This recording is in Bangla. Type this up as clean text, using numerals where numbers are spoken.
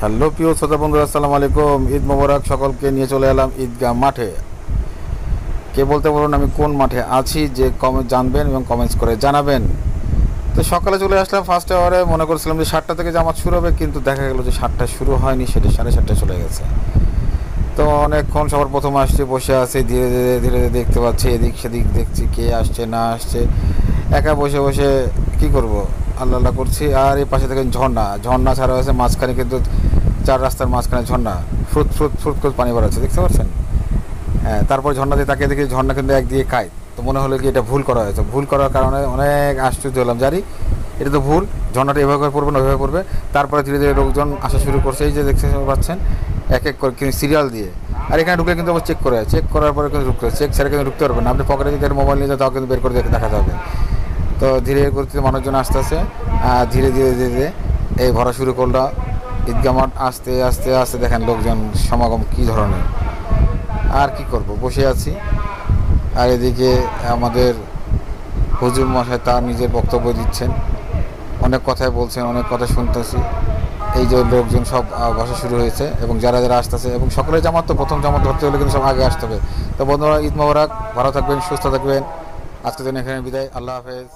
হ্যালো প্রিয় শ্রোতা বন্ধুরা, আসসালামু আলাইকুম। ঈদ মোবারক সকলকে নিয়ে চলে এলাম ঈদগাহ মাঠে। কে বলতে বলুন আমি কোন মাঠে আছি, যে জানবেন এবং কমেন্টস করে জানাবেন। তো সকালে চলে আসলাম ফার্স্ট আওয়ারে, মনে করছিলাম যে 7টা থেকে জামাত শুরু হবে, কিন্তু দেখা গেল যে 7টায় শুরু হয়নি, সেটা 7:30টায় চলে গেছে। তো অনেকক্ষণ সবার প্রথম আসছে, বসে আছে, ধীরে ধীরে ধীরে ধীরে দেখতে পাচ্ছি, এদিক সেদিক দেখছি কে আসছে না আসছে। একা বসে বসে কি করব, আল্লাহ আল্লাহ করছি। আর এই পাশে থেকে ঝর্ণা ঝর্ণা ছাড়া হয়েছে মাঝখানে, কিন্তু চার রাস্তার মাঝখানে ঝর্ণা, ফ্রুত ফ্রুত ফ্রুত করে পানি বাড়াচ্ছে, দেখতে পাচ্ছেন? হ্যাঁ, তারপর ঝর্ণা দিয়ে তাকিয়ে দেখি ঝর্ণা কিন্তু একদিকে খায়। তো মনে হলো কি এটা ভুল করা হয়েছে, ভুল করার কারণে অনেক আশ্চর্য হলাম, জানি এটা তো ভুল, ঝর্ণাটা এভাবে করে পড়বে না ওইভাবে পড়বে। তারপরে ধীরে ধীরে লোকজন আসা শুরু করছে, এই যে দেখতে পাচ্ছেন এক এক করে কিন্তু সিরিয়াল দিয়ে। আর এখানে ঢুকলে কিন্তু আবার চেক করার পরে কিন্তু ঢুকতে হবে, চেক ছাড়া কিন্তু ঢুকতে পারবে না। আপনি পকেটে যদি মোবাইল নিয়ে যান তাও কিন্তু বের করে দেখাতে হবে। তো ধীরে গতিতে মানুষজন আসতেছে, ধীরে ধীরে ধীরে ধীরে এই ভরা শুরু করলো ঈদগাহ মাঠ। আস্তে আস্তে আস্তে দেখেন লোকজন সমাগম কী ধরনের। আর কি করব, বসে আছি। আর এদিকে আমাদের হুজুর মশাই তার নিজের বক্তব্য দিচ্ছেন, অনেক কথাই বলছেন, অনেক কথা শুনতেছি। এই যে লোকজন সব বসা শুরু হয়েছে, এবং যারা যারা আসতেছে, এবং সকলের জামাত, তো প্রথম জামাত ধরতে হলে কিন্তু সব আগে আসতে হবে। তো বন্ধুরা, ঈদ মোবারক, ভালো থাকবেন, সুস্থ থাকবেন। আজকের জন্য এখানে বিদায়, আল্লাহ হাফেজ।